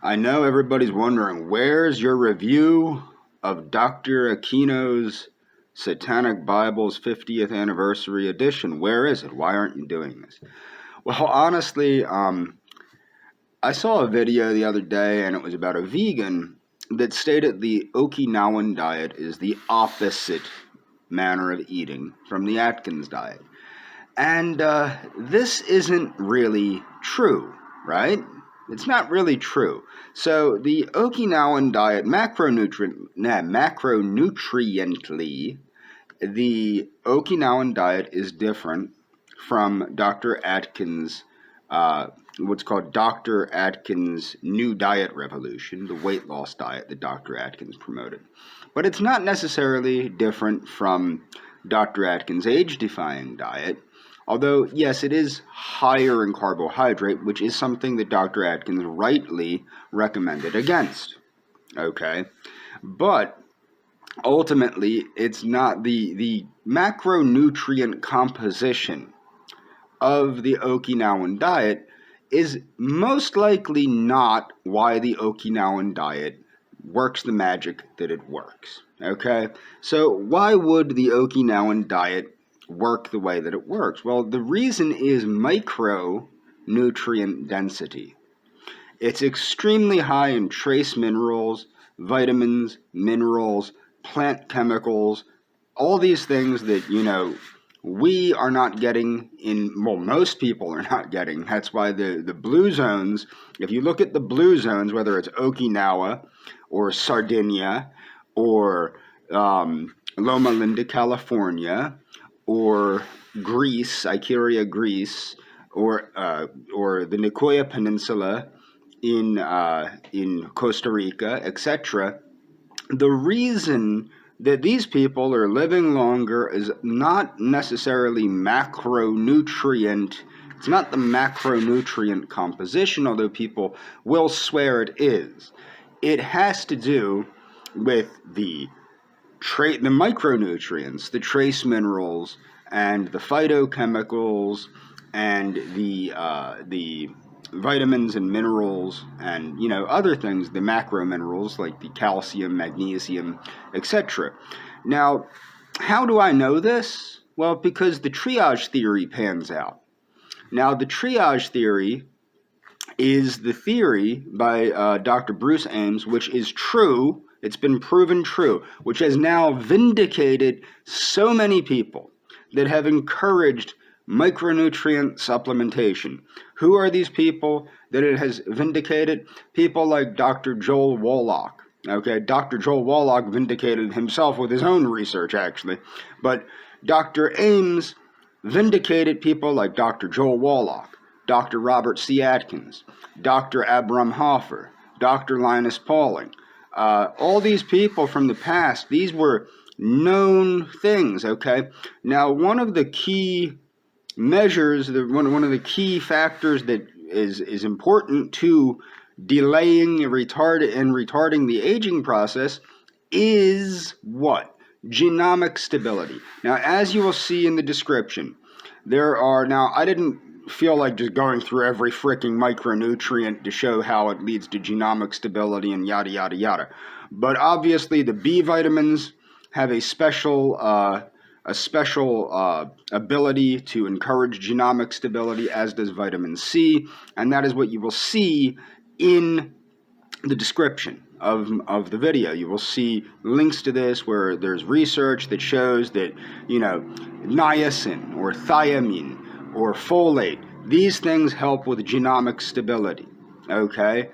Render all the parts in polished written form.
I know everybody's wondering, where's your review of Dr. Aquino's Satanic Bible's 50th anniversary edition? Where is it? Why aren't you doing this? Well, honestly, I saw a video the other day, and it was about a vegan that stated the Okinawan diet is the opposite manner of eating from the Atkins diet. And this isn't really true, right? It's not really true. So the Okinawan diet, macronutriently, the Okinawan diet is different from Dr. Atkins, what's called Dr. Atkins' New Diet Revolution, the weight loss diet that Dr. Atkins promoted. But it's not necessarily different from Dr. Atkins' age-defying diet. Although, yes, it is higher in carbohydrate, which is something that Dr. Atkins rightly recommended against. Okay? But ultimately, it's not the macronutrient composition of the Okinawan diet is most likely not why the Okinawan diet works the magic that it works. Okay? So why would the Okinawan diet work the way that it works? Well, the reason is micronutrient density. It's extremely high in trace minerals, vitamins, minerals, plant chemicals, all these things that, we are not getting most people are not getting. That's why the blue zones, if you look at the blue zones, whether it's Okinawa or Sardinia or Loma Linda, California, or Greece, Icaria, Greece, or the Nicoya Peninsula in Costa Rica, etc. The reason that these people are living longer is not necessarily macronutrient. It's not the macronutrient composition, although people will swear it is. It has to do with the micronutrients, the trace minerals, and the phytochemicals, and the vitamins and minerals, and other things, the macro minerals like the calcium, magnesium, etc. Now, how do I know this? Well, because the triage theory pans out. Now, the triage theory is the theory by Dr. Bruce Ames, which is true. It's been proven true, which has now vindicated so many people that have encouraged micronutrient supplementation. Who are these people that it has vindicated? People like Dr. Joel Wallach. Okay, Dr. Joel Wallach vindicated himself with his own research, actually. But Dr. Ames vindicated people like Dr. Joel Wallach, Dr. Robert C. Atkins, Dr. Abram Hoffer, Dr. Linus Pauling. All these people from the past, these were known things, okay? Now, one of the key measures, one of the key factors that is important to delaying and retarding the aging process is what? Genomic stability. Now, as you will see in the description, I didn't feel like just going through every freaking micronutrient to show how it leads to genomic stability and yada, yada, yada. But obviously the B vitamins have a special ability to encourage genomic stability, as does vitamin C, and that is what you will see in the description of the video. You will see links to this where there's research that shows that, niacin or thiamine or folate, these things help with genomic stability, okay?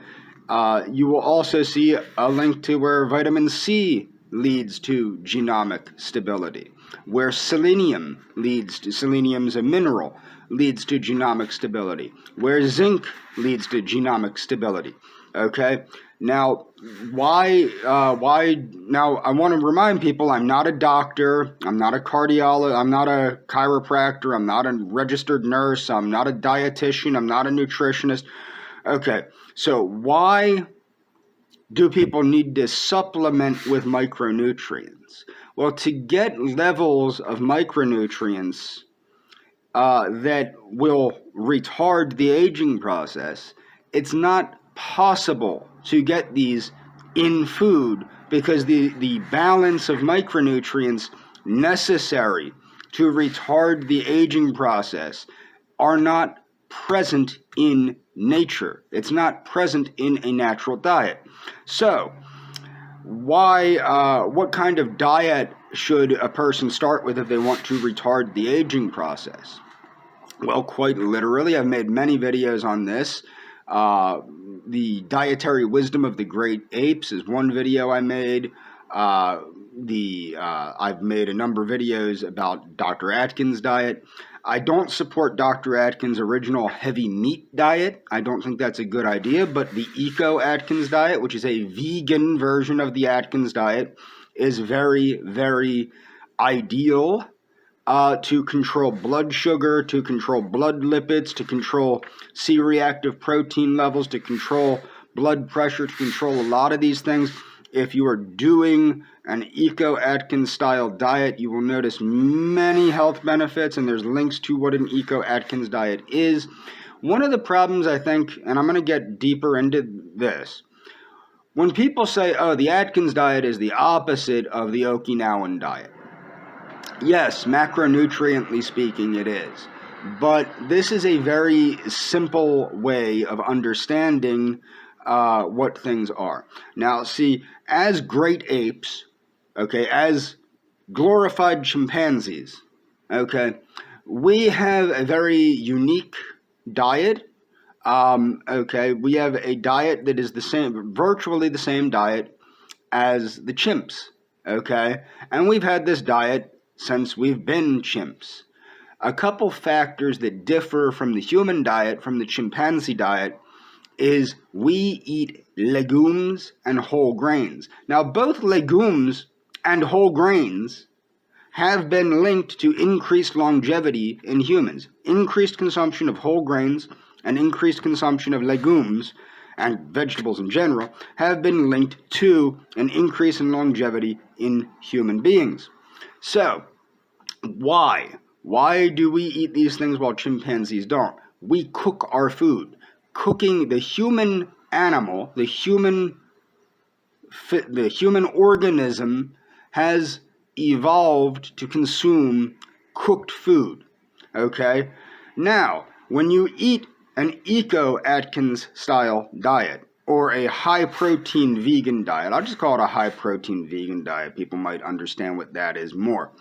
You will also see a link to where vitamin C leads to genomic stability, where selenium's a mineral, leads to genomic stability, where zinc leads to genomic stability, okay? Now, why, now I want to remind people I'm not a doctor, I'm not a cardiologist, I'm not a chiropractor, I'm not a registered nurse, I'm not a dietitian, I'm not a nutritionist. Okay, so why do people need to supplement with micronutrients? Well, to get levels of micronutrients that will retard the aging process, it's not possible to get these in food because the balance of micronutrients necessary to retard the aging process are not present in nature. It's not present in a natural diet. So, what kind of diet should a person start with if they want to retard the aging process? Well, quite literally, I've made many videos on this. The Dietary Wisdom of the Great Apes is one video I made. I've made a number of videos about Dr. Atkins' diet. I don't support Dr. Atkins' original heavy meat diet. I don't think that's a good idea, but the Eco Atkins diet, which is a vegan version of the Atkins diet, is very, very ideal to control blood sugar, to control blood lipids, to control C-reactive protein levels, to control blood pressure, to control a lot of these things. If you are doing an Eco-Atkins style diet, you will notice many health benefits, and there's links to what an Eco-Atkins diet is. One of the problems, I think, and I'm going to get deeper into this, when people say, oh, the Atkins diet is the opposite of the Okinawan diet. Yes, macronutriently speaking, it is. But this is a very simple way of understanding what things are. Now, see, as great apes, okay, as glorified chimpanzees, okay, we have a very unique diet. Okay, we have a diet that is the same, virtually the same diet as the chimps, okay? And we've had this diet since we've been chimps. A couple factors that differ from the human diet, from the chimpanzee diet, is we eat legumes and whole grains. Now, both legumes and whole grains have been linked to increased longevity in humans. Increased consumption of whole grains and increased consumption of legumes and vegetables in general have been linked to an increase in longevity in human beings. So, why? Why do we eat these things while chimpanzees don't? We cook our food. Cooking the human animal, the human organism has evolved to consume cooked food. Okay? Now, when you eat an Eco-Atkins style diet or a high-protein vegan diet, I'll just call it a high-protein vegan diet. People might understand what that is more.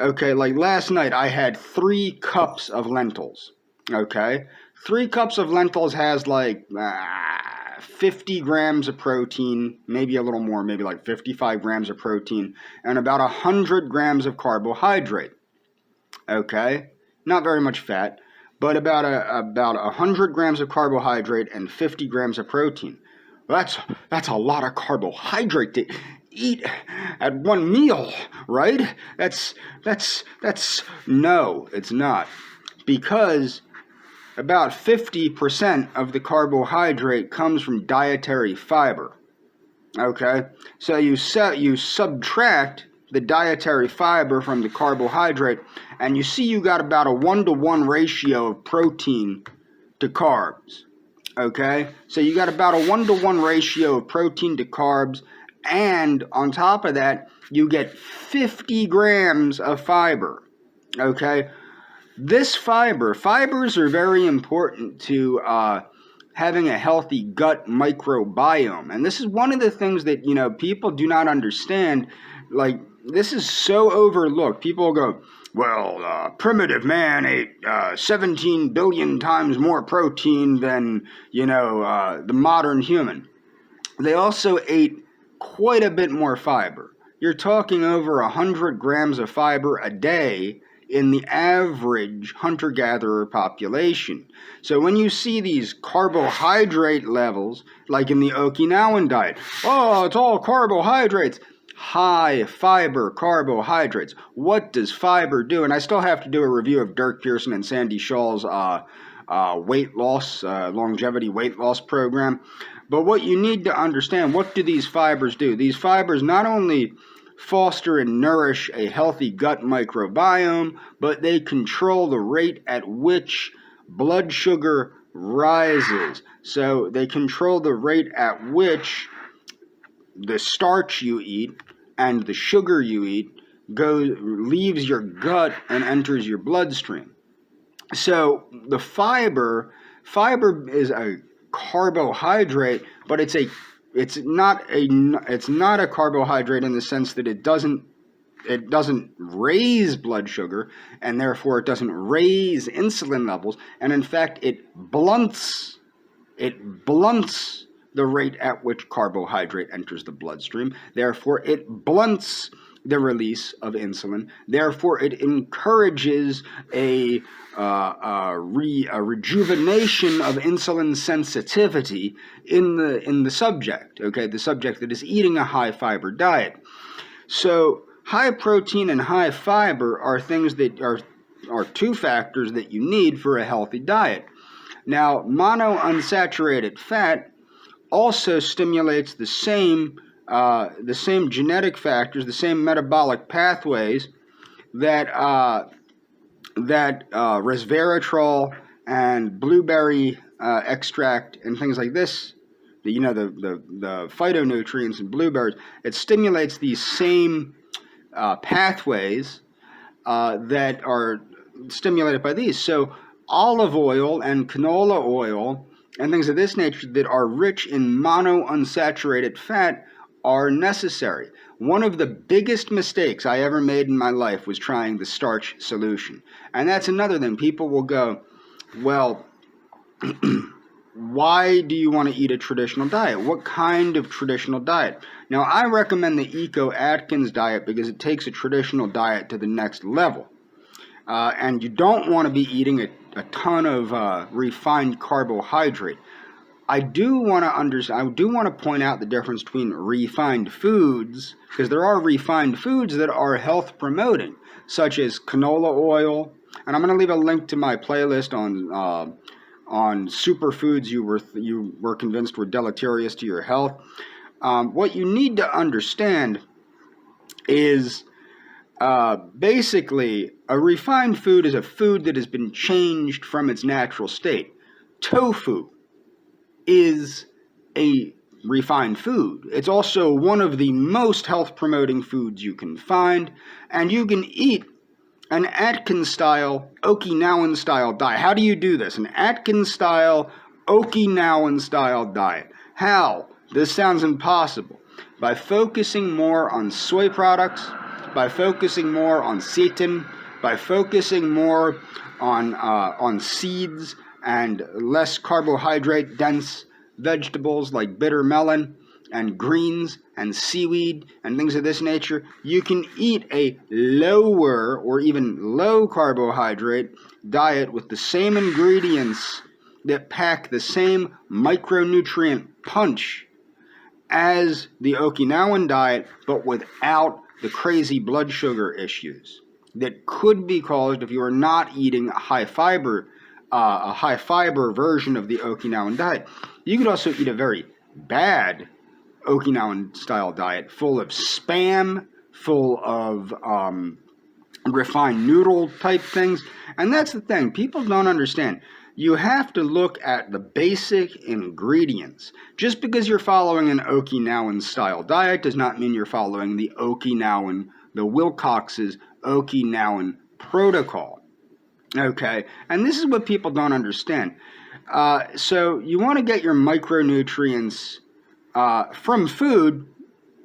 Okay, like last night I had 3 cups of lentils. Okay? 3 cups of lentils has like 50 grams of protein, maybe a little more, maybe like 55 grams of protein, and about 100 grams of carbohydrate. Okay? Not very much fat, but about 100 grams of carbohydrate and 50 grams of protein. That's a lot of carbohydrate to eat at one meal, right? No, it's not. Because about 50% of the carbohydrate comes from dietary fiber. Okay? So you subtract the dietary fiber from the carbohydrate, and you see you got about a 1-to-1 ratio of protein to carbs. Okay? So you got about a 1-to-1 ratio of protein to carbs, and on top of that, you get 50 grams of fiber. Okay? This fibers are very important to having a healthy gut microbiome. And this is one of the things that, people do not understand. Like, this is so overlooked. People go, well, primitive man ate 17 billion times more protein than, the modern human. They also ate quite a bit more fiber. You're talking over 100 grams of fiber a day in the average hunter-gatherer population. So when you see these carbohydrate levels, like in the Okinawan diet, oh, it's all carbohydrates. High fiber carbohydrates. What does fiber do? And I still have to do a review of Dirk Pearson and Sandy Shaw's weight loss, longevity weight loss program. But what you need to understand, what do these fibers do? These fibers not only foster and nourish a healthy gut microbiome, but they control the rate at which blood sugar rises. So they control the rate at which the starch you eat and the sugar you eat leaves your gut and enters your bloodstream. So the fiber is a carbohydrate, but it's not a carbohydrate in the sense that it doesn't raise blood sugar, and therefore it doesn't raise insulin levels, and in fact it blunts the rate at which carbohydrate enters the bloodstream. Therefore it blunts the release of insulin. Therefore it encourages a rejuvenation of insulin sensitivity in the subject, okay, the subject that is eating a high fiber diet. So high protein and high fiber are things that are two factors that you need for a healthy diet. Now, monounsaturated fat also stimulates the same genetic factors, the same metabolic pathways that resveratrol and blueberry extract and things like this, the phytonutrients in blueberries. It stimulates these same pathways that are stimulated by these. So olive oil and canola oil and things of this nature that are rich in monounsaturated fat are necessary. One of the biggest mistakes I ever made in my life was trying the starch solution. And that's another thing. People will go, well, why do you want to eat a traditional diet? What kind of traditional diet? Now, I recommend the Eco-Atkins diet because it takes a traditional diet to the next level. And you don't want to be eating a ton of refined carbohydrate. I do want to point out the difference between refined foods, because there are refined foods that are health promoting, such as canola oil. And I'm going to leave a link to my playlist on superfoods you were convinced were deleterious to your health. What you need to understand is basically a refined food is a food that has been changed from its natural state. Tofu is a refined food. It's also one of the most health-promoting foods you can find, and you can eat an Atkins-style, Okinawan-style diet. How do you do this? An Atkins-style, Okinawan-style diet. How? This sounds impossible. By focusing more on soy products, by focusing more on seitan, by focusing more on seeds and less carbohydrate dense vegetables like bitter melon and greens and seaweed and things of this nature, you can eat a lower or even low carbohydrate diet with the same ingredients that pack the same micronutrient punch as the Okinawan diet, but without the crazy blood sugar issues that could be caused if you are not eating a high fiber version of the Okinawan diet. You could also eat a very bad Okinawan style diet full of spam, full of refined noodle type things. And that's the thing. People don't understand. You have to look at the basic ingredients. Just because you're following an Okinawan style diet does not mean you're following the Wilcox's Okinawan protocol. Okay, and this is what people don't understand. So you want to get your micronutrients from food,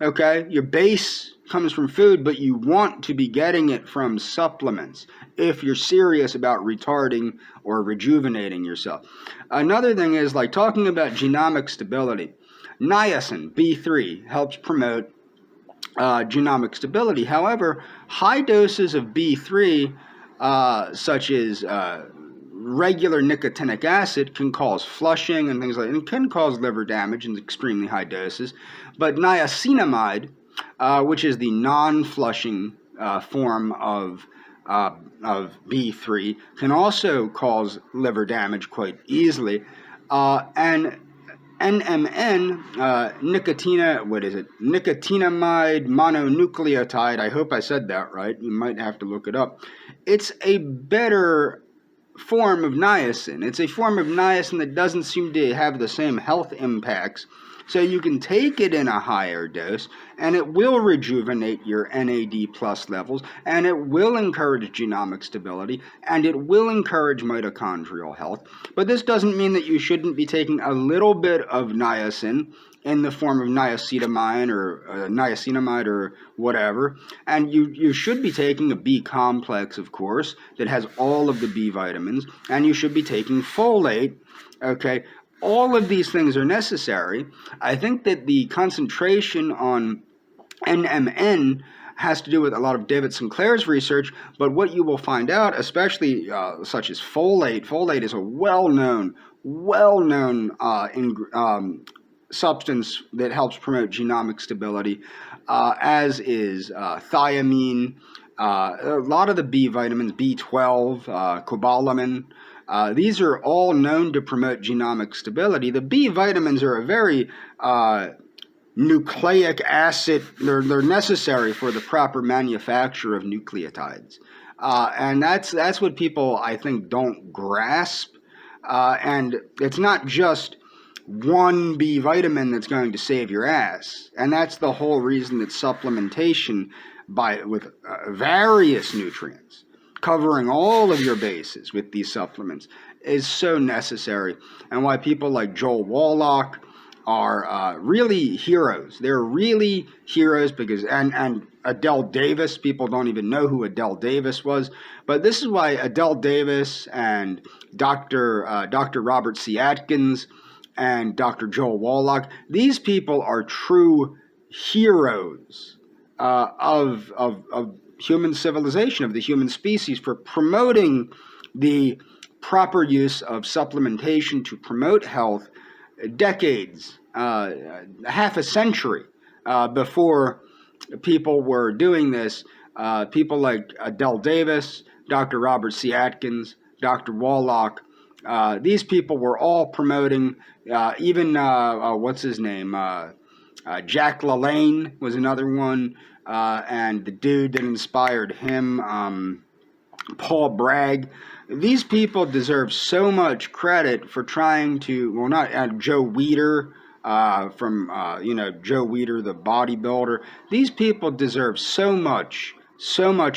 okay? Your base comes from food, but you want to be getting it from supplements if you're serious about retarding or rejuvenating yourself. Another thing is, like, talking about genomic stability. Niacin, B3, helps promote genomic stability. However, high doses of B3, such as regular nicotinic acid, can cause flushing and things like that, and can cause liver damage in extremely high doses. But niacinamide, which is the non-flushing form of B3, can also cause liver damage quite easily. And NMN, nicotinamide mononucleotide, I hope I said that right, you might have to look it up. It's a better form of niacin. It's a form of niacin that doesn't seem to have the same health impacts. So you can take it in a higher dose, and it will rejuvenate your NAD plus levels, and it will encourage genomic stability, and it will encourage mitochondrial health. But this doesn't mean that you shouldn't be taking a little bit of niacin in the form of niacinamide or whatever. And you should be taking a B complex, of course, that has all of the B vitamins, and you should be taking folate, okay? All of these things are necessary. I think that the concentration on NMN has to do with a lot of David Sinclair's research, but what you will find out, especially such as folate is a well-known substance that helps promote genomic stability, as is thiamine, a lot of the B vitamins, B12, cobalamin. These are all known to promote genomic stability. The B vitamins are a very nucleic acid, they're necessary for the proper manufacture of nucleotides. And that's what people, I think, don't grasp. And it's not just one B vitamin that's going to save your ass. And that's the whole reason that supplementation with various nutrients, covering all of your bases with these supplements, is so necessary, and why people like Joel Wallach are really heroes. They're really heroes because, and Adele Davis, people don't even know who Adele Davis was, but this is why Adele Davis and Dr. Robert C. Atkins and Dr. Joel Wallach, these people are true heroes of human civilization, of the human species, for promoting the proper use of supplementation to promote health decades, half a century before people were doing this. People like Adele Davis, Dr. Robert C. Atkins, Dr. Wallach, these people were all promoting, even, what's his name? Jack LaLanne was another one. And the dude that inspired him, Paul Bragg. These people deserve so much credit for trying to, well, not Joe Weider, Joe Weider, the bodybuilder. These people deserve so much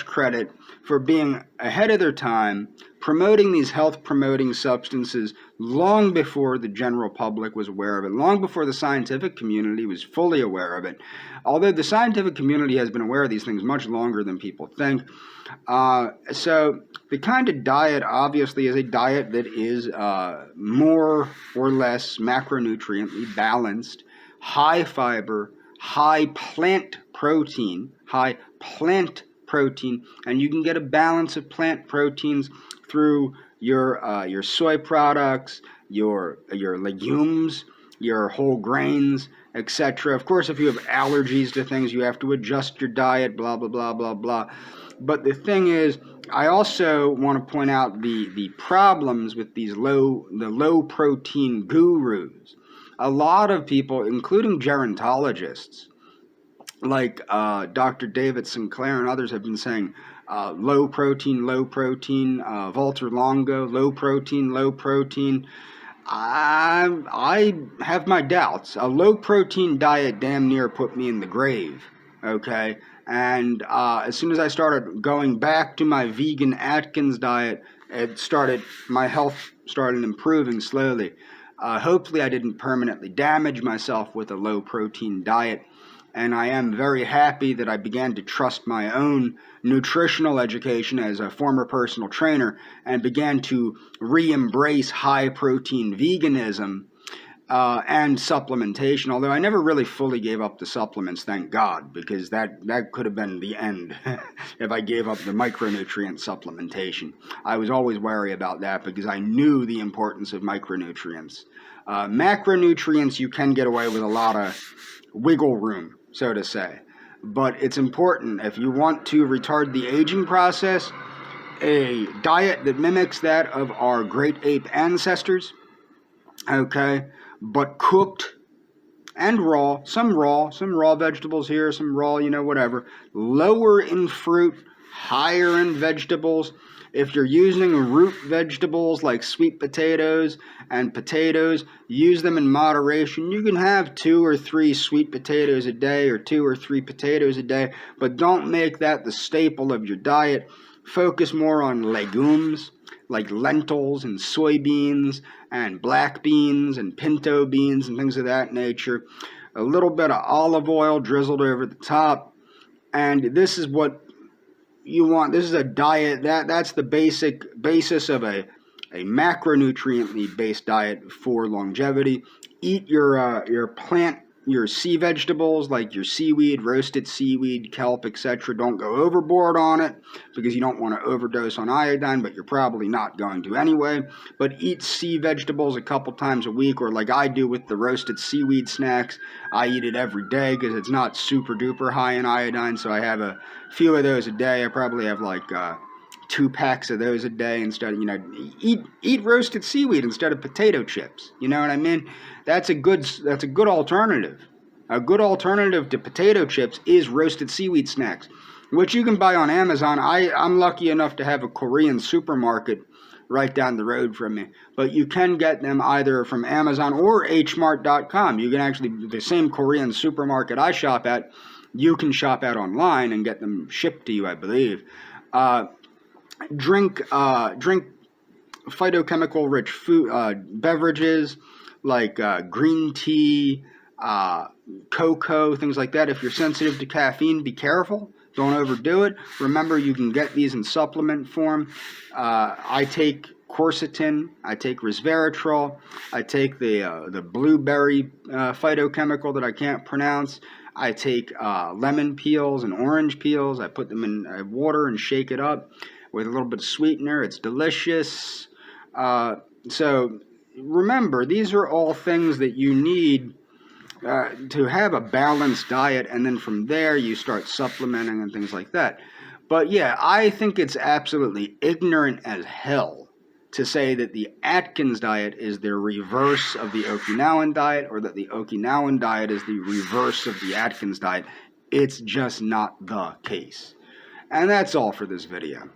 credit for being ahead of their time, promoting these health-promoting substances long before the general public was aware of it, long before the scientific community was fully aware of it. Although the scientific community has been aware of these things much longer than people think. So the kind of diet, obviously, is a diet that is more or less macronutriently balanced, high fiber, high plant protein, and you can get a balance of plant proteins through your soy products, your legumes, your whole grains, etc. Of course, if you have allergies to things, you have to adjust your diet, blah, blah, blah, blah, blah. But the thing is, I also want to point out the problems with these low protein gurus. A lot of people, including gerontologists, like Dr. David Sinclair and others, have been saying low protein, Walter Longo, low protein. I have my doubts. A low protein diet damn near put me in the grave, okay? And as soon as I started going back to my vegan Atkins diet, my health started improving slowly. Hopefully I didn't permanently damage myself with a low protein diet. And I am very happy that I began to trust my own nutritional education as a former personal trainer and began to re-embrace high-protein veganism and supplementation, although I never really fully gave up the supplements, thank God, because that could have been the end if I gave up the micronutrient supplementation. I was always wary about that because I knew the importance of micronutrients. Macronutrients, you can get away with a lot of wiggle room, so to say. But it's important, if you want to retard the aging process, a diet that mimics that of our great ape ancestors, okay, but cooked and raw, some raw vegetables here, some raw, whatever, lower in fruit, higher in vegetables, If you're using root vegetables like sweet potatoes and potatoes, use them in moderation. You can have 2 or 3 sweet potatoes a day or 2 or 3 potatoes a day, but don't make that the staple of your diet. Focus more on legumes like lentils and soybeans and black beans and pinto beans and things of that nature. A little bit of olive oil drizzled over the top. And this is what you want. This is a diet that's the basis of a macronutrient based diet for longevity. Eat your sea vegetables like your seaweed, roasted seaweed, kelp, etc. Don't go overboard on it because you don't want to overdose on iodine, but you're probably not going to anyway. But eat sea vegetables a couple times a week, or like I do with the roasted seaweed snacks. I eat it every day because it's not super duper high in iodine, so I have a few of those a day. I probably have like 2 packs of those a day instead of, eat roasted seaweed instead of potato chips. You know what I mean? That's a good alternative. A good alternative to potato chips is roasted seaweed snacks, which you can buy on Amazon. I'm lucky enough to have a Korean supermarket right down the road from me, but you can get them either from Amazon or hmart.com. You can actually, the same Korean supermarket I shop at, you can shop at online and get them shipped to you, I believe. Drink phytochemical rich food beverages like green tea, cocoa, things like that. If you're sensitive to caffeine, be careful. Don't overdo it. Remember, you can get these in supplement form. I take quercetin, I take resveratrol, I take the blueberry phytochemical that I can't pronounce. I take lemon peels and orange peels. I put them in water and shake it up with a little bit of sweetener. It's delicious. So remember, these are all things that you need to have a balanced diet, and then from there you start supplementing and things like that. But yeah, I think it's absolutely ignorant as hell to say that the Atkins diet is the reverse of the Okinawan diet, or that the Okinawan diet is the reverse of the Atkins diet. It's just not the case. And that's all for this video.